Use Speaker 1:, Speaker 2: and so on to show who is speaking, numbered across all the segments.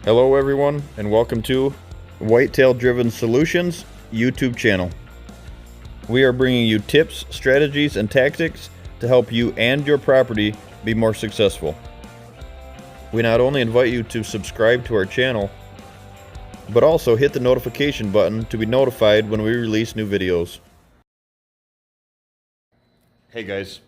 Speaker 1: Hello everyone, and welcome to Whitetail Driven Solutions YouTube channel. We are bringing you tips, strategies, and tactics to help you and your property be more successful. We not only invite you to subscribe to our channel, but also hit the notification button to be notified when we release new videos. Hey guys,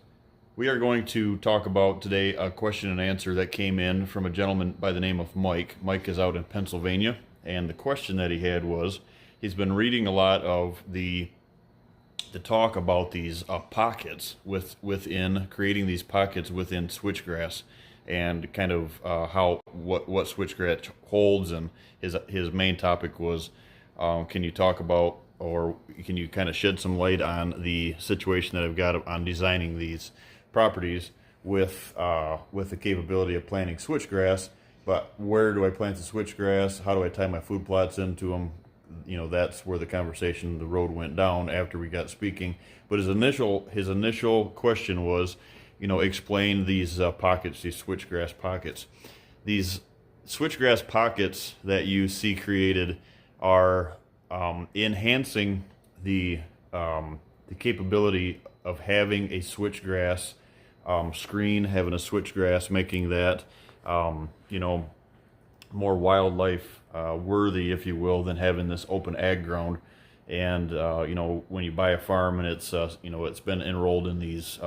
Speaker 1: we are going to talk about today a question and answer that came in from a gentleman by the name of Mike. Mike is out in Pennsylvania, and the question that he had was, he's been reading a lot of the talk about these pockets within creating these pockets within switchgrass, and kind of what switchgrass holds. And his main topic was, can you talk about, or can you kind of shed some light on the situation that I've got on designing these properties with the capability of planting switchgrass, but where do I plant the switchgrass? How do I tie my food plots into them? You know, that's where the road went down after we got speaking. But his initial question was, you know, explain these pockets, these switchgrass pockets. These switchgrass pockets that you see created are enhancing the capability of having a switchgrass screen, having a switchgrass, making that you know, more wildlife worthy, if you will, than having this open ag ground. And you know, when you buy a farm and it's you know, it's been enrolled in these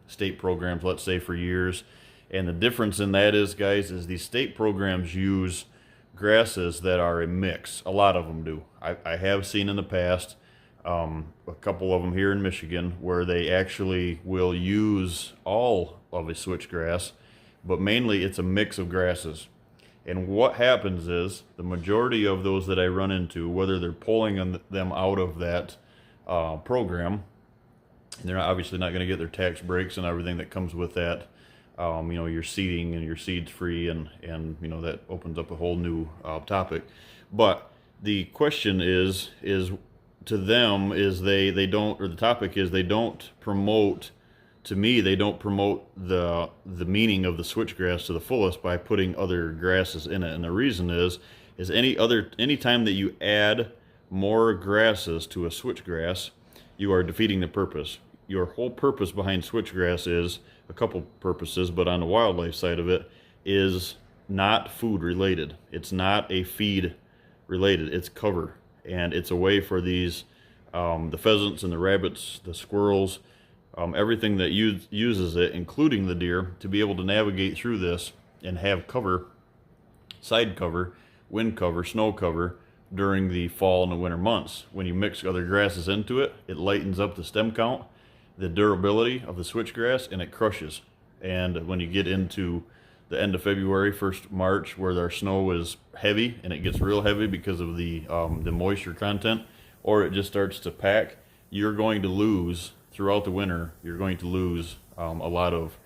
Speaker 1: state programs, let's say, for years, and the difference in that is, guys, is these state programs use grasses that are a mix. A lot of them do. I have seen in the past a couple of them here in Michigan where they actually will use all of a switchgrass, but mainly it's a mix of grasses. And what happens is, the majority of those that I run into, whether they're pulling them out of that program, and they're obviously not going to get their tax breaks and everything that comes with that, you know, your seeding and your seeds free, and you know, that opens up a whole new topic. But the question is to them is they don't, or the topic is, they don't promote, to me, they don't promote the meaning of the switchgrass to the fullest by putting other grasses in it. And the reason is any time that you add more grasses to a switchgrass, you are defeating the purpose. Your whole purpose behind switchgrass is a couple purposes, but on the wildlife side of it, is not food related. It's not a feed related. It's cover. And it's a way for these, the pheasants and the rabbits, the squirrels, everything that uses it, including the deer, to be able to navigate through this and have cover, side cover, wind cover, snow cover during the fall and the winter months. When you mix other grasses into it, it lightens up the stem count, the durability of the switchgrass, and it crushes. And when you get into the end of February, 1st March, where our snow is heavy, and it gets real heavy because of the moisture content, or it just starts to pack, you're going to lose, throughout the winter, you're going to lose a lot of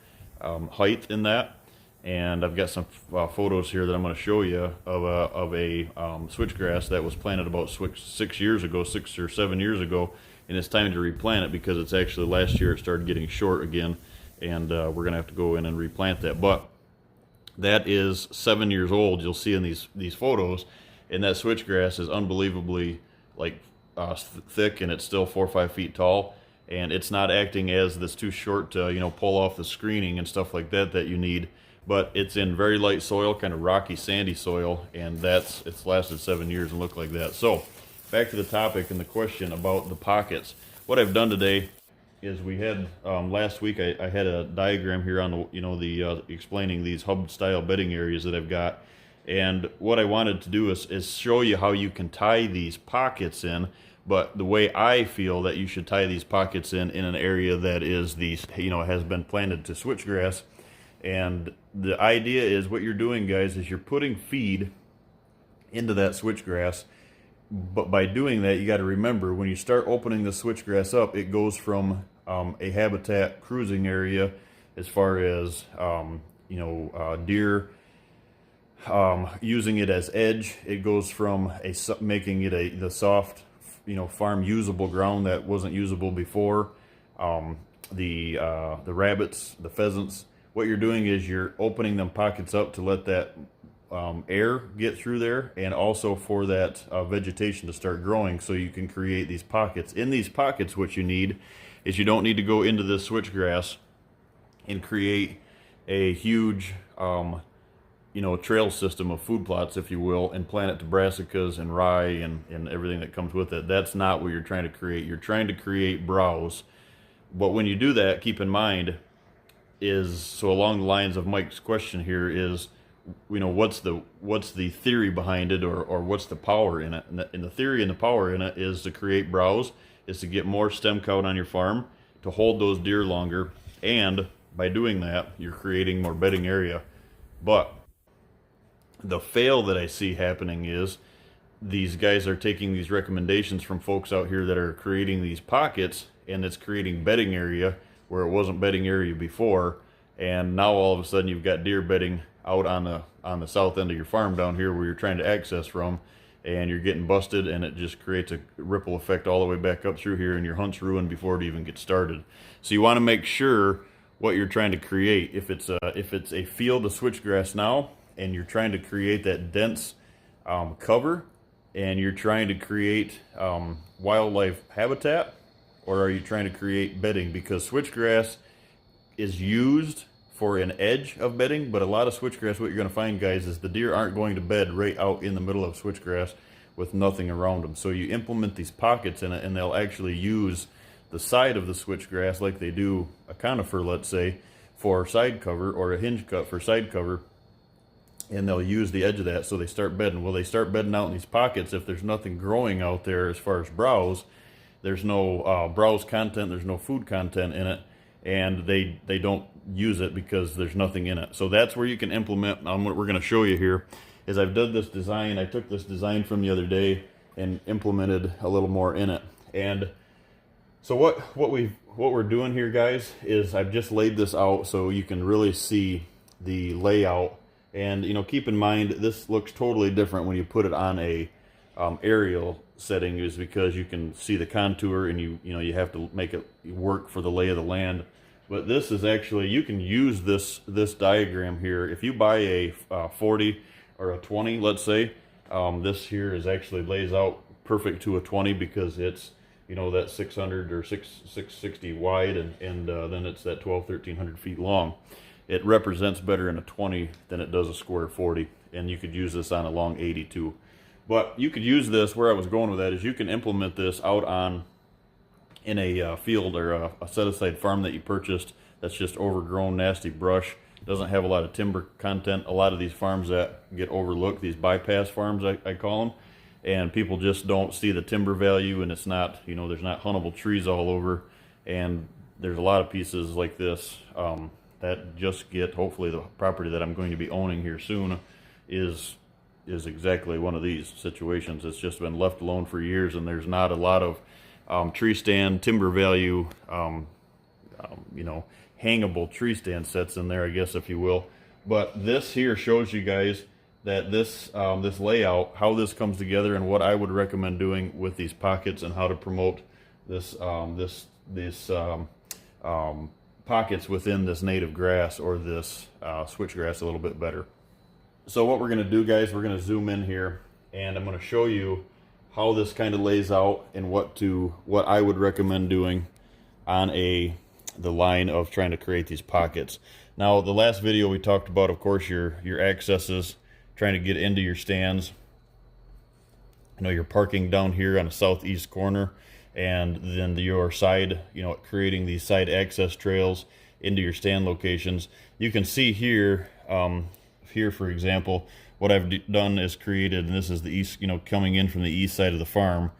Speaker 1: height in that. And I've got some photos here that I'm going to show you of a switchgrass that was planted about 6 years ago, 6 or 7 years ago, and it's time to replant it because it's actually, last year it started getting short again, and we're going to have to go in and replant that. But that is 7 years old. You'll see in these photos, and that switchgrass is unbelievably thick, and it's still 4 or 5 feet tall, and it's not acting as this too short to, you know, pull off the screening and stuff like that you need. But it's in very light soil, kind of rocky, sandy soil, and it's lasted 7 years and looked like that. So back to the topic and the question about the pockets. What I've done today is, we had last week I had a diagram here on the, you know, the explaining these hub style bedding areas that I've got, and what I wanted to do is show you how you can tie these pockets in, but the way I feel that you should tie these pockets in an area that is has been planted to switchgrass. And the idea is, what you're doing, guys, is you're putting feed into that switchgrass. But by doing that, you got to remember, when you start opening the switchgrass up, it goes from a habitat cruising area, as far as deer using it as edge. It goes from making it the soft, you know, farm usable ground that wasn't usable before. The rabbits, the pheasants. What you're doing is you're opening them pockets up to let that air get through there, and also for that vegetation to start growing, so you can create these pockets. In these pockets, what you need is, you don't need to go into this switchgrass and create a huge trail system of food plots, if you will, and plant it to brassicas and rye and everything that comes with it. That's not what you're trying to create. You're trying to create browse. But when you do that, keep in mind is, so along the lines of Mike's question here is, what's the theory behind it, or what's the power in it? And the theory and the power in it is to create browse, is to get more stem count on your farm, to hold those deer longer, and by doing that, you're creating more bedding area. But the fail that I see happening is, these guys are taking these recommendations from folks out here that are creating these pockets, and it's creating bedding area where it wasn't bedding area before, and now all of a sudden you've got deer bedding out on the south end of your farm down here where you're trying to access from, and you're getting busted, and it just creates a ripple effect all the way back up through here, and your hunt's ruined before it even gets started. So you want to make sure what you're trying to create, if it's a field of switchgrass now, and you're trying to create that dense cover, and you're trying to create wildlife habitat, or are you trying to create bedding? Because switchgrass is used for an edge of bedding, but a lot of switchgrass, what you're going to find, guys, is the deer aren't going to bed right out in the middle of switchgrass with nothing around them. So you implement these pockets in it, and they'll actually use the side of the switchgrass, like they do a conifer, let's say, for side cover, or a hinge cut for side cover, and they'll use the edge of that, so they start bedding. Well, they start bedding out in these pockets. If there's nothing growing out there as far as browse, there's no browse content, there's no food content in it, and they don't use it because there's nothing in it. So that's where you can implement. What we're going to show you here is, I've done this design. I took this design from the other day and implemented a little more in it. And so what we're doing here, guys, is I've just laid this out so you can really see the layout. And keep in mind, this looks totally different when you put it on a aerial setting, is because you can see the contour, and you have to make it work for the lay of the land. But this is actually, you can use this diagram here. If you buy a 40 or a 20, let's say, this here is actually lays out perfect to a 20, because it's that 600 or 660 wide, and then it's that 1,300 feet long. It represents better in a 20 than it does a square 40, and you could use this on a long 80 too. But you could use this, where I was going with that is, you can implement this out in a field, or a set-aside farm that you purchased that's just overgrown, nasty brush, doesn't have a lot of timber content. A lot of these farms that get overlooked, these bypass farms, I call them, and people just don't see the timber value, and it's not, there's not huntable trees all over, and there's a lot of pieces like this that just get, hopefully the property that I'm going to be owning here soon is exactly one of these situations. It's just been left alone for years, and there's not a lot of tree stand timber value, hangable tree stand sets in there, I guess, if you will. But this here shows you guys that this layout, how this comes together, and what I would recommend doing with these pockets, and how to promote this pockets within this native grass, or this switchgrass, a little bit better. So what we're going to do, guys, we're going to zoom in here, and I'm going to show you how this kind of lays out, and what I would recommend doing on the line of trying to create these pockets. Now, the last video we talked about, of course, your accesses, trying to get into your stands. You're parking down here on the southeast corner, and then your side, creating these side access trails into your stand locations. You can see here, for example, what I've done is created, and this is the east, coming in from the east side of the farm.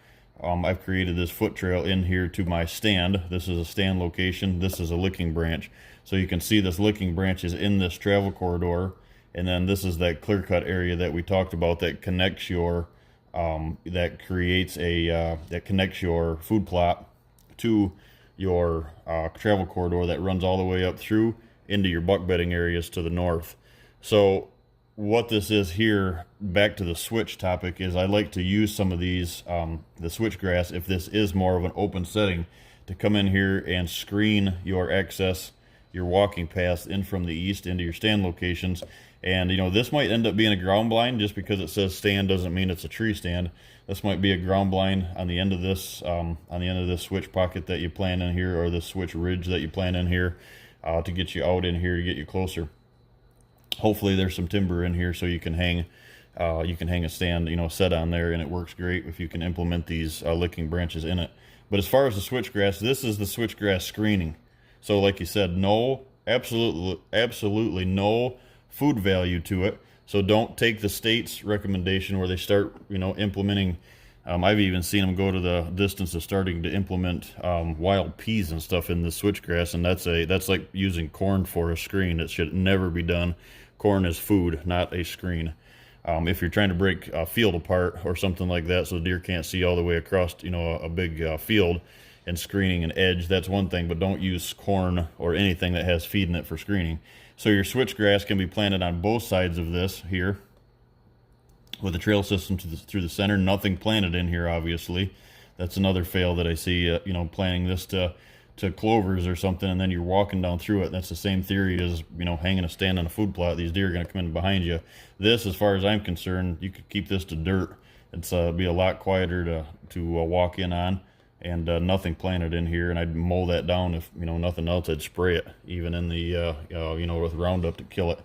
Speaker 1: I've created this foot trail in here to my stand. This is a stand location. This is a licking branch. So you can see this licking branch is in this travel corridor, and then this is that clear cut area that we talked about that connects your that connects your food plot to your travel corridor that runs all the way up through into your buck bedding areas to the north. So what this is here, back to the switch topic, is I like to use some of these, the switchgrass, if this is more of an open setting, to come in here and screen your access, your walking paths in from the east into your stand locations. And, you know, this might end up being a ground blind. Just because it says stand doesn't mean it's a tree stand. This might be a ground blind on the end of this, switch pocket that you plan in here, or the switch ridge that you plan in here, to get you out in here, to get you closer. Hopefully there's some timber in here so you can hang a stand, you know, set on there, and it works great if you can implement these licking branches in it. But as far as the switchgrass, this is the switchgrass screening. So like you said, no, absolutely no food value to it. So don't take the state's recommendation where they start, you know, implementing. I've even seen them go to the distance of starting to implement wild peas and stuff in the switchgrass, and that's like using corn for a screen. It should never be done. Corn is food, not a screen. If you're trying to break a field apart or something like that so the deer can't see all the way across, you know, a big field, and screening an edge, that's one thing, but don't use corn or anything that has feed in it for screening. So your switchgrass can be planted on both sides of this here with a trail system through the center. Nothing planted in here, obviously. That's another fail that I see, you know, planting this to clovers or something, and then you're walking down through it. That's the same theory as, you know, hanging a stand on a food plot. These deer are going to come in behind you. This, as far as I'm concerned, you could keep this to dirt. It's be a lot quieter to walk in on, and nothing planted in here. And I'd mow that down. If, you know, nothing else, I'd spray it, even in the you know, with Roundup to kill it.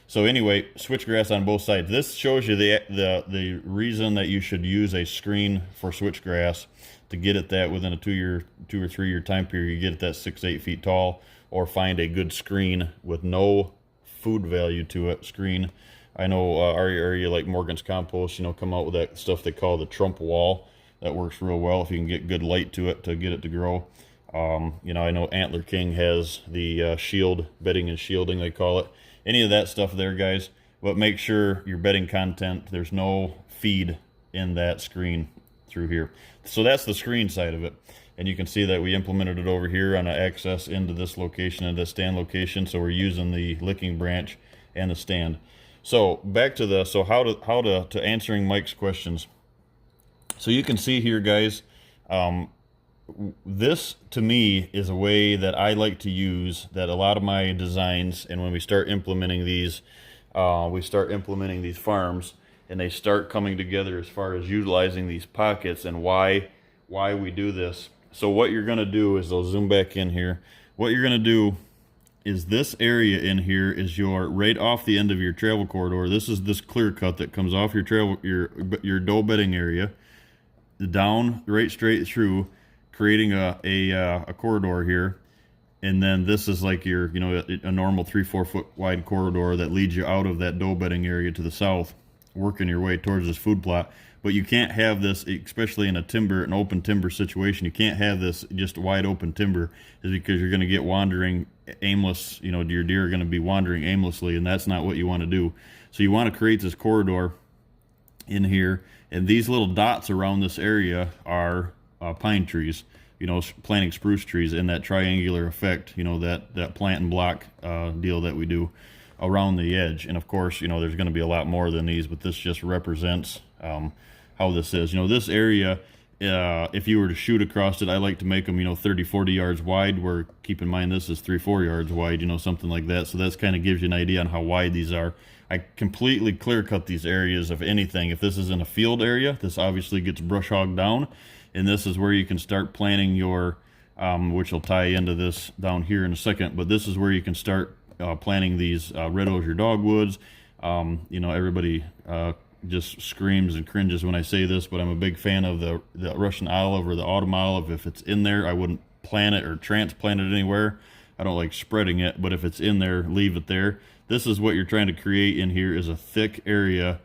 Speaker 1: So anyway, switchgrass on both sides. This shows you the reason that you should use a screen for switchgrass, to get it that within a 2 or 3 year time period. You get it that 6-8 feet tall, or find a good screen with no food value to it. Screen. I know our area, like Morgan's Compost, you know, come out with that stuff they call the Trump wall. That works real well if you can get good light to it to get it to grow. You know, I know Antler King has the shield, bedding and shielding, they call it. Any of that stuff there, guys. But make sure your bedding content, there's no feed in that screen through here. So that's the screen side of it. And you can see that we implemented it over here on an access into this location, and the stand location. So we're using the licking branch and the stand. So back to the, so how to answering Mike's questions. So you can see here, guys, this to me is a way that I like to use, that a lot of my designs, and when we start implementing these farms, and they start coming together as far as utilizing these pockets and why we do this. So what you're going to do is, I'll zoom back in here. What you're going to do is, this area in here is your, right off the end of your travel corridor. This is this clear cut that comes off your travel, your doe bedding area, down right straight through, creating a corridor here. And then this is like your, you know, a normal 3-4 foot wide corridor that leads you out of that doe bedding area to the south, working your way towards this food plot. But you can't have this, especially in an open timber situation, you can't have this just wide open timber, is because you're going to get wandering aimless, you know, your deer are going to be wandering aimlessly, and that's not what you want to do. So you want to create this corridor in here, and these little dots around this area are pine trees, you know, planting spruce trees in that triangular effect, you know, that plant and block deal that we do around the edge. And of course, you know, there's going to be a lot more than these, but this just represents how this is. You know, this area, if you were to shoot across it, I like to make them, you know, 30-40 yards wide, where, keep in mind, this is 3-4 yards wide, you know, something like that. So that's kind of gives you an idea on how wide these are. I completely clear cut these areas of anything. If this is in a field area, this obviously gets brush hogged down, and this is where you can start planting your, which will tie into this down here in a second, but this is where you can start planting these red osier dogwoods. You know, everybody just screams and cringes when I say this, but I'm a big fan of the Russian olive or the autumn olive. If it's in there, I wouldn't plant it or transplant it anywhere. I don't like spreading it, but if it's in there, leave it there. This is what you're trying to create in here, is a thick area,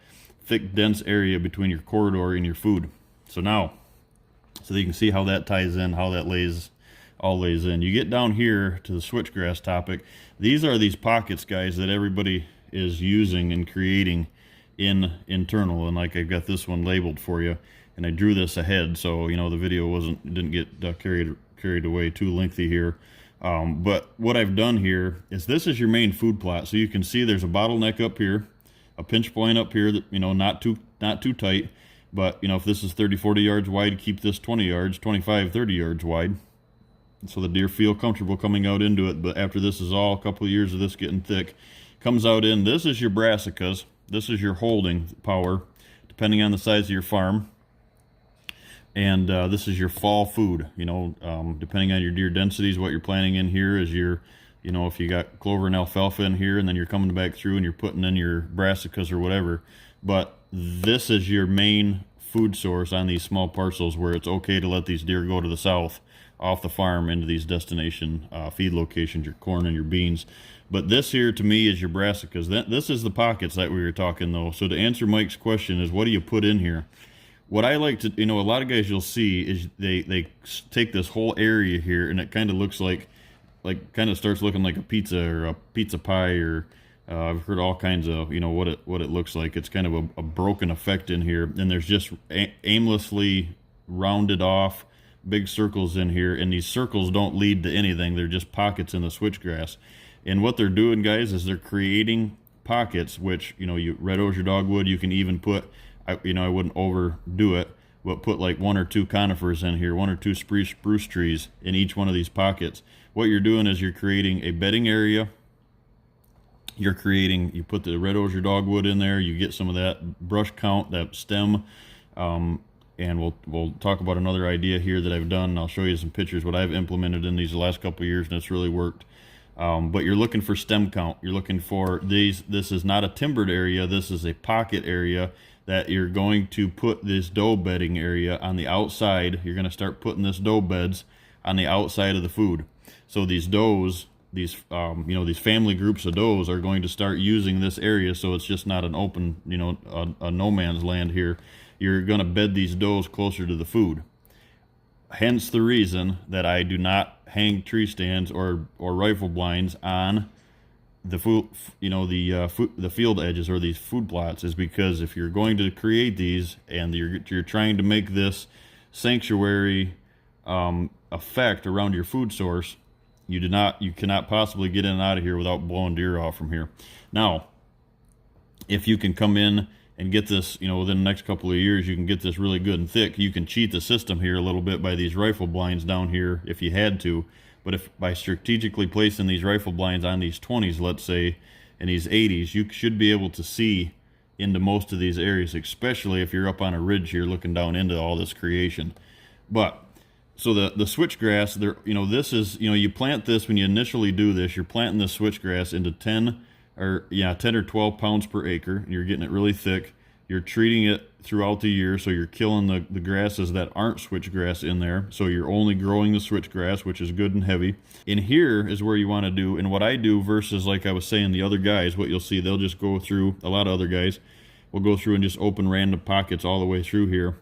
Speaker 1: thick, dense area between your corridor and your food. So now, so you can see how that ties in, how that all lays in. You get down here to the switchgrass topic. These are these pockets, guys, that everybody is using and creating in internal, and like I've got this one labeled for you, and I drew this ahead, so you know the video didn't get carried away too lengthy here. But what I've done here is, this is your main food plot. So you can see there's a bottleneck up here, a pinch point up here that, you know, not too tight, but you know, if this is 30-40 yards wide, keep this 20 yards, 25-30 yards wide, so the deer feel comfortable coming out into it. But after this is all, a couple of years of this getting thick, Comes out in, this is your brassicas. This is your holding power, depending on the size of your farm. And this is your fall food, depending on your deer densities. What you're planting in here is your, if you got clover and alfalfa in here, and then you're coming back through and you're putting in your brassicas or whatever. But this is your main food source on these small parcels, where it's okay to let these deer go to the south off the farm into these destination feed locations, your corn and your beans. But this here to me is your brassicas. This is the pockets that we were talking though. So to answer Mike's question is, what do you put in here? What I like to, a lot of guys you'll see is they take this whole area here, and it kind of looks like kind of starts looking like a pizza or a pizza pie, or I've heard all kinds of, what it looks like. It's kind of a broken effect in here, and there's just aimlessly rounded off big circles in here, and these circles don't lead to anything. They're just pockets in the switchgrass. And what they're doing, guys, is they're creating pockets, which, you red osier dogwood, you can even put, I wouldn't overdo it, but put like 1 or 2 conifers in here, 1 or 2 spruce trees in each one of these pockets. What you're doing is you're creating a bedding area. You put the red osier dogwood in there, you get some of that brush count, that stem, and we'll talk about another idea here that I've done. I'll show you some pictures, what I've implemented in these the last couple of years, and it's really worked. But you're looking for stem count. You're looking for these. This is not a timbered area. This is a pocket area that you're going to put this doe bedding area on the outside. You're going to start putting this doe beds on the outside of the food. So these does, these family groups of does are going to start using this area. So it's just not an open, a no man's land here. You're going to bed these does closer to the food. Hence the reason that I do not hang tree stands or rifle blinds on the food, the field edges or these food plots, is because if you're going to create these and you're trying to make this sanctuary effect around your food source, you cannot possibly get in and out of here without blowing deer off from here. Now, if you can come in and get this, within the next couple of years, you can get this really good and thick. You can cheat the system here a little bit by these rifle blinds down here if you had to. But if by strategically placing these rifle blinds on these 20s, let's say, and these 80s, you should be able to see into most of these areas, especially if you're up on a ridge here looking down into all this creation. But so the switchgrass, this is, you plant this when you initially do this, you're planting this switchgrass into 10 or 12 pounds per acre, and you're getting it really thick. You're treating it throughout the year, so you're killing the grasses that aren't switchgrass in there. So you're only growing the switchgrass, which is good and heavy. In here is where you want to do, and what I do versus, like I was saying, the other guys, what you'll see, they'll just go through, a lot of other guys will go through and just open random pockets all the way through here.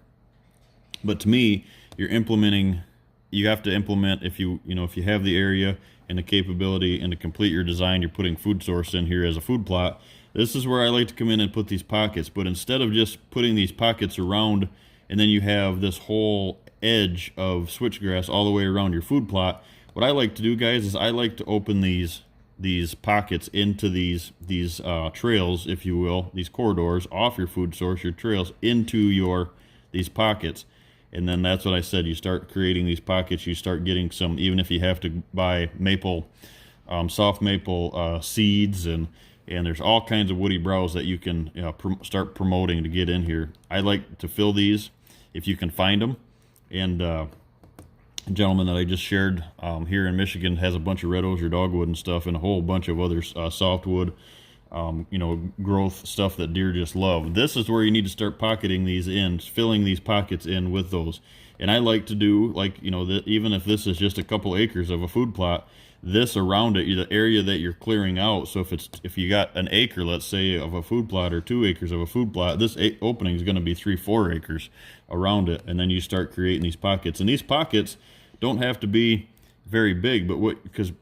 Speaker 1: But to me, you have to implement, if you have the area and the capability and to complete your design, you're putting food source in here as a food plot. This is where I like to come in and put these pockets. But instead of just putting these pockets around and then you have this whole edge of switchgrass all the way around your food plot, what I like to do, guys, is I like to open these pockets into these trails, if you will, these corridors off your food source, your trails, into these pockets. And then that's what I said, you start creating these pockets, you start getting some, even if you have to buy maple, soft maple seeds, and there's all kinds of woody browse that you can start promoting to get in here. I like to fill these if you can find them. And a gentleman that I just shared here in Michigan has a bunch of red osier dogwood and stuff, and a whole bunch of other softwood, growth stuff that deer just love. This is where you need to start pocketing these in, filling these pockets in with those. And I like to do, even if this is just a couple acres of a food plot, this around it, the area that you're clearing out. So if you got an acre, let's say, of a food plot, or 2 acres of a food plot, this opening is going to be 3-4 acres around it. And then you start creating these pockets. And these pockets don't have to be very big, but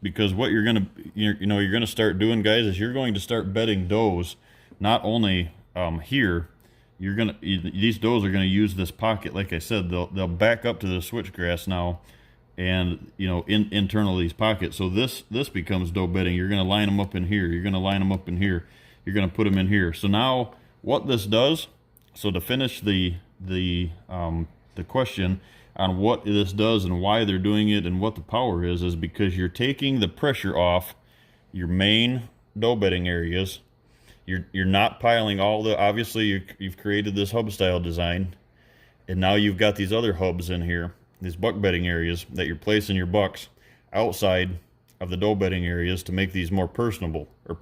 Speaker 1: because what you're gonna start doing, guys, is you're going to start bedding does. Not only here, these does are gonna use this pocket. Like I said, they'll back up to the switchgrass now, and internal these pockets. So this becomes doe bedding. You're gonna line them up in here. You're gonna line them up in here. You're gonna put them in here. So now what this does. So to finish the question on what this does and why they're doing it and what the power is because you're taking the pressure off your main doe bedding areas, you're not piling all the, obviously you've created this hub style design, and now you've got these other hubs in here, these buck bedding areas that you're placing your bucks outside of the doe bedding areas to make these more personable, or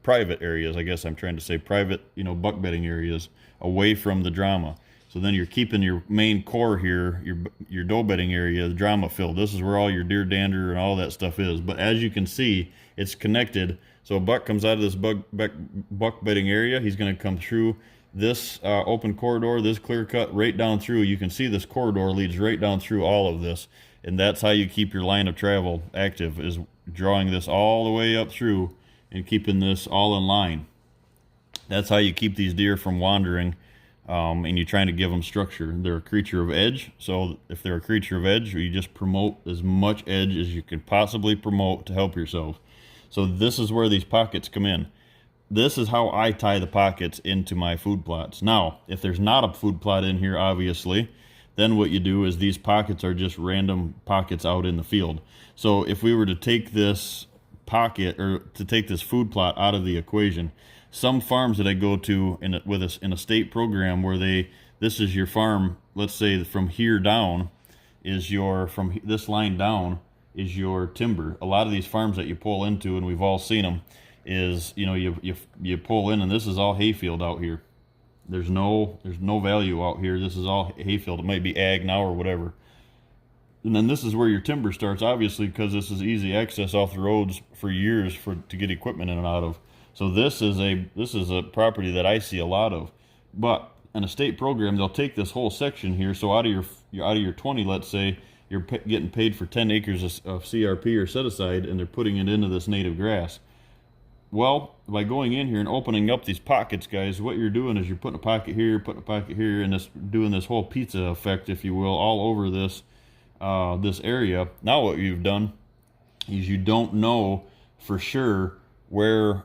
Speaker 1: private areas, I guess I'm trying to say, private, buck bedding areas away from the Dramma. So then you're keeping your main core here, your doe bedding area, the Dramma filled. This is where all your deer dander and all that stuff is. But as you can see, it's connected. So a buck comes out of this buck bedding area. He's going to come through this open corridor, this clear cut, right down through. You can see this corridor leads right down through all of this. And that's how you keep your line of travel active, is drawing this all the way up through and keeping this all in line. That's how you keep these deer from wandering, and you're trying to give them structure. They're a creature of edge, so if they're a creature of edge, you just promote as much edge as you can possibly promote to help yourself. So this is where these pockets come in. This is how I tie the pockets into my food plots. Now, if there's not a food plot in here, obviously, then what you do is these pockets are just random pockets out in the field. So if we were to take this pocket, or to take this food plot out of the equation, some farms that I go to in a state program where this is your farm, let's say from here down is from this line down is your timber. A lot of these farms that you pull into, and we've all seen them, is you pull in and this is all hayfield out here. There's no value out here. This is all hayfield. It might be ag now or whatever. And then this is where your timber starts, obviously, because this is easy access off the roads for years to get equipment in and out of. So this is a property that I see a lot of. But in a state program, they'll take this whole section here. So out of your 20, let's say, you're getting paid for 10 acres of CRP or set aside, and they're putting it into this native grass. Well, by going in here and opening up these pockets, guys, what you're doing is you're putting a pocket here, and doing this whole pizza effect, if you will, all over this this area. Now what you've done is you don't know for sure where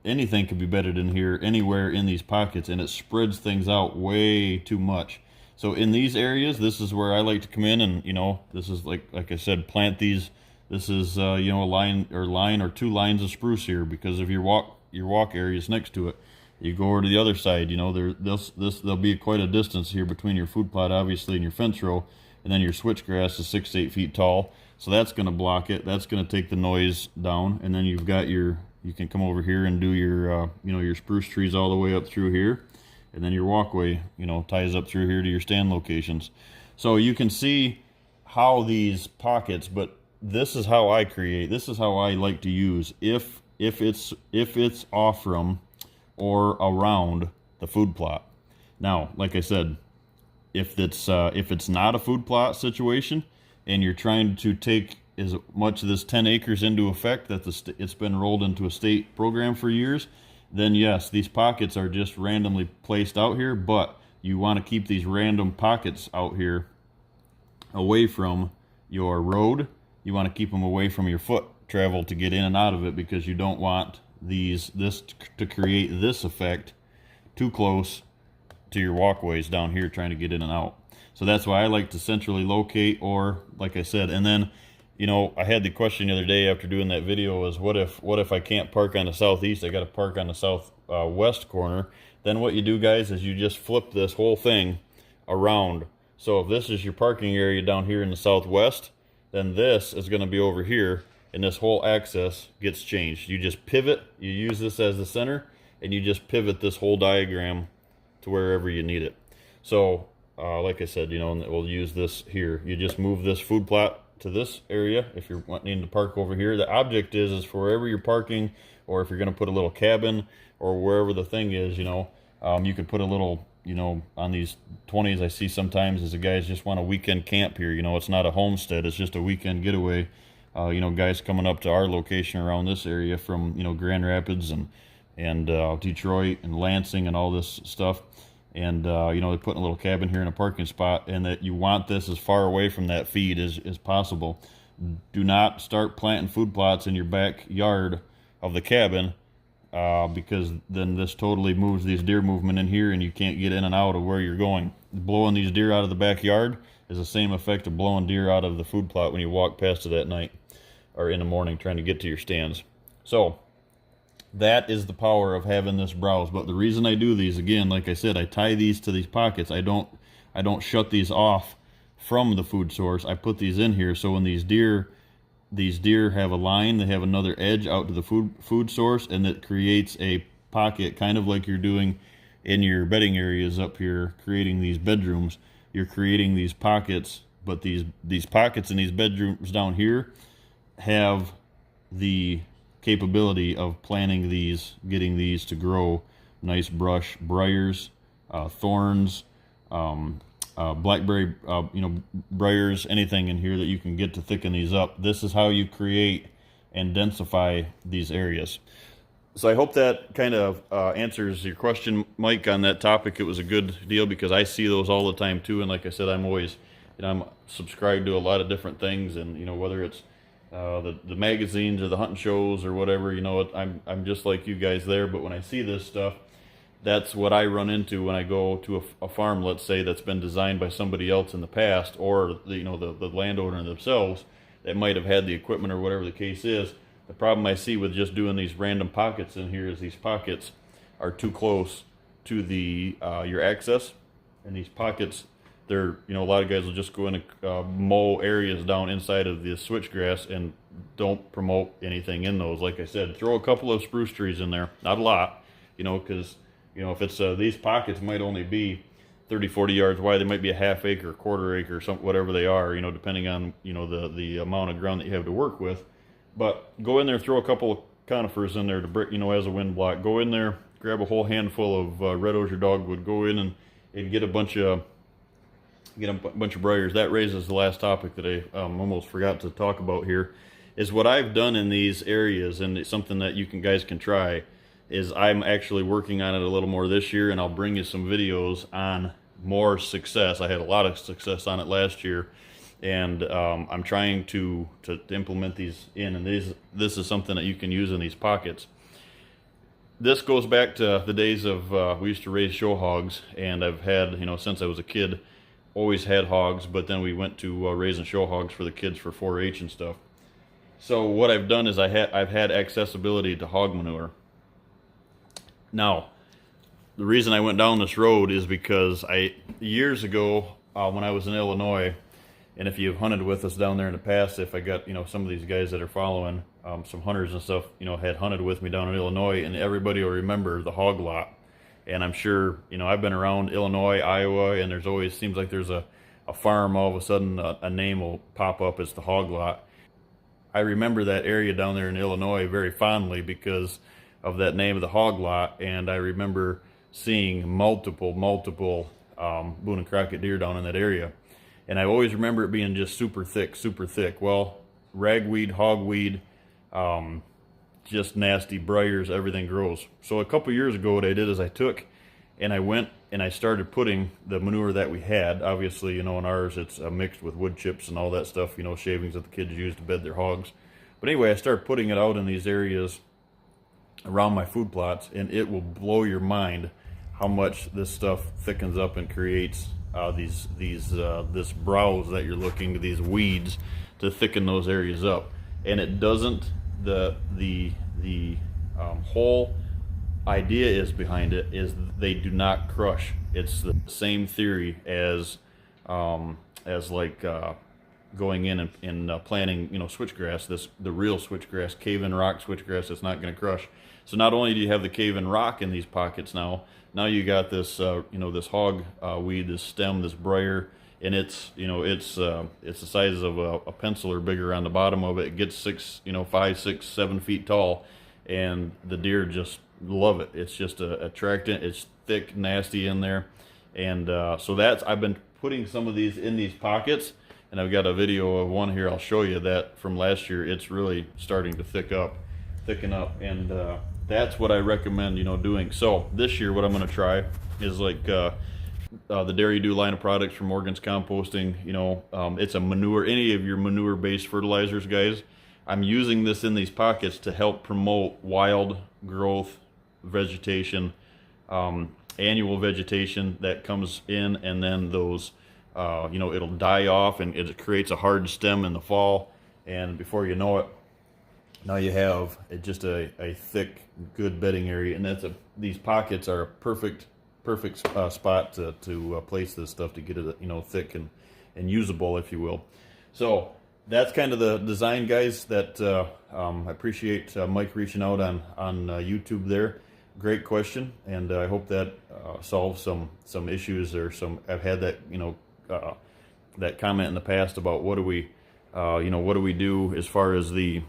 Speaker 1: anything could be bedded in here, anywhere in these pockets, and it spreads things out way too much. So in these areas, this is where I like to come in, and this is like I said, plant these. This is a line or two lines of spruce here, because of your walk areas next to it. You go over to the other side, there'll be quite a distance here between your food plot, obviously, and your fence row, and then your switchgrass is 6 to 8 feet tall, so that's going to block it. That's going to take the noise down, and then you've got you can come over here and do your your spruce trees all the way up through here, and then your walkway ties up through here to your stand locations. So you can see how these pockets, but this is how I create. This is how I like to use if it's off from or around the food plot. Now, like I said, if it's not a food plot situation and you're trying to take as much of this 10 acres into effect that it's been rolled into a state program for years, then yes, these pockets are just randomly placed out here, but you want to keep these random pockets out here away from your road. You want to keep them away from your foot travel to get in and out of it, because you don't want this to create this effect too close to your walkways down here trying to get in and out. So that's why I like to centrally locate, or like I said, and then I had the question the other day after doing that video is, what if I can't park on the southeast, I got to park on the southwest corner. Then what you do, guys, is you just flip this whole thing around. So if this is your parking area down here in the southwest, then this is going to be over here, and this whole axis gets changed. You just pivot, you use this as the center, and you just pivot this whole diagram to wherever you need it. So like I said, and we'll use this here. You just move this food plot to this area if you're wanting to park over here. The object is for wherever you're parking, or if you're going to put a little cabin or wherever the thing is, you could put a little, on these 20s I see sometimes is the guys just want a weekend camp here. It's not a homestead, it's just a weekend getaway. Guys coming up to our location around this area from, Grand Rapids and Detroit and Lansing and all this stuff. And, they're putting a little cabin here in a parking spot, and that you want this as far away from that feed as possible. Do not start planting food plots in your backyard of the cabin, because then this totally moves these deer movement in here, and you can't get in and out of where you're going. Blowing these deer out of the backyard is the same effect of blowing deer out of the food plot when you walk past it at night or in the morning trying to get to your stands. So That is the power of having this browse. But the reason I do these, again, like I said, I tie these to these pockets. I don't shut these off from the food source. I put these in here so when these deer have a line, they have another edge out to the food source, and it creates a pocket, kind of like you're doing in your bedding areas up here, creating these bedrooms. You're creating these pockets, but these pockets in these bedrooms down here have the capability of planting these, getting these to grow nice brush, briars, thorns, blackberry, briars, anything in here that you can get to thicken these up. This is how you create and densify these areas. So I hope that kind of answers your question, Mike, on that topic. It was a good deal because I see those all the time too. And like I said, I'm always, I'm subscribed to a lot of different things, and whether it's the magazines or the hunting shows or whatever, I'm just like you guys there. But when I see this stuff, that's what I run into when I go to a farm, let's say, that's been designed by somebody else in the past, or the landowner themselves that might have had the equipment or whatever the case is. The problem I see with just doing these random pockets in here is these pockets are too close to the your access, and these pockets, they're a lot of guys will just go in and mow areas down inside of the switchgrass and don't promote anything in those. Like I said, throw a couple of spruce trees in there, not a lot, because if it's these pockets might only be 30-40 yards wide, they might be a half acre, quarter acre, something, whatever they are, depending on the amount of ground that you have to work with. But go in there, throw a couple of conifers in there to break, as a wind block. Go in there, grab a whole handful of red osier dogwood. Go in and get a bunch of briars. That raises the last topic that I almost forgot to talk about here. Is what I've done in these areas, and it's something that you guys can try. Is I'm actually working on it a little more this year, and I'll bring you some videos on more success. I had a lot of success on it last year. And I'm trying to implement these in, and this is something that you can use in these pockets. This goes back to the days of we used to raise show hogs, and I've had, since I was a kid, always had hogs, but then we went to raising show hogs for the kids for 4-H and stuff. So what I've done is I've had accessibility to hog manure. Now, the reason I went down this road is because years ago when I was in Illinois. And if you've hunted with us down there in the past, if I got, some of these guys that are following, some hunters and stuff, had hunted with me down in Illinois, and everybody will remember the hog lot. And I'm sure, I've been around Illinois, Iowa, and there's always, seems like there's a farm, all of a sudden a name will pop up as the hog lot. I remember that area down there in Illinois very fondly because of that name of the hog lot, and I remember seeing multiple Boone and Crockett deer down in that area. And I always remember it being just super thick, super thick. Well, ragweed, hogweed, just nasty briars, everything grows. So a couple years ago, what I did is I took and I went and I started putting the manure that we had. Obviously, in ours, it's mixed with wood chips and all that stuff, shavings that the kids use to bed their hogs. But anyway, I started putting it out in these areas around my food plots, and it will blow your mind how much this stuff thickens up and creates this browse that you're looking to, these weeds to thicken those areas up. And it doesn't, the whole idea is behind it is they do not crush. It's the same theory as like going in and planting switchgrass, the real switchgrass, cave-in rock switchgrass that's not going to crush. So not only do you have the cave-in rock in these pockets now you got this this hog weed, this stem, this briar, and it's the size of a pencil or bigger on the bottom of it. It gets 5, 6, 7 feet tall, and the deer just love it. It's just attractant. It's thick, nasty in there, and so I've been putting some of these in these pockets, and I've got a video of one here. I'll show you that from last year. It's really starting to thicken up, and that's what I recommend doing. So this year what I'm going to try is like the Dairy Do line of products from Morgan's Composting. It's a manure, any of your manure based fertilizers, guys. I'm using this in these pockets to help promote wild growth vegetation, annual vegetation that comes in, and then those it'll die off and it creates a hard stem in the fall, and before you know it, Now you have just a thick, good bedding area, and these pockets are a perfect spot to place this stuff to get it, you know, thick and usable, if you will. So that's kind of the design, guys. That I appreciate Mike reaching out on YouTube there. Great question, and I hope that solves some issues or some. I've had that, you know, that comment in the past about what do we do as far as the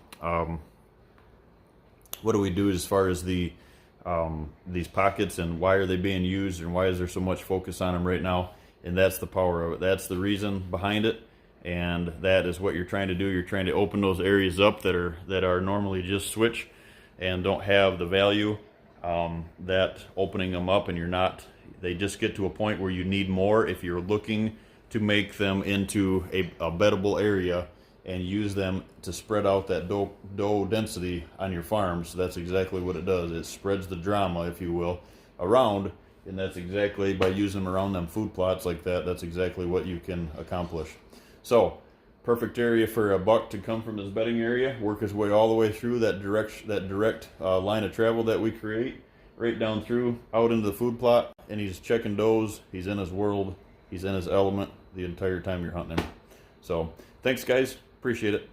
Speaker 1: these pockets, and why are they being used, and why is there so much focus on them right now? And that's the power of it. That's the reason behind it, and that is what you're trying to do. You're trying to open those areas up that are normally just switch and don't have the value. That opening them up, and they just get to a point where you need more if you're looking to make them into a beddable area and use them to spread out that doe density on your farms. That's exactly what it does. It spreads the Dramma, if you will, around, and that's exactly, by using them around them food plots like that, that's exactly what you can accomplish. So, perfect area for a buck to come from this bedding area, work his way all the way through that direct line of travel that we create, right down through, out into the food plot, and he's checking does. He's in his world. He's in his element the entire time you're hunting him. So, thanks, guys. Appreciate it.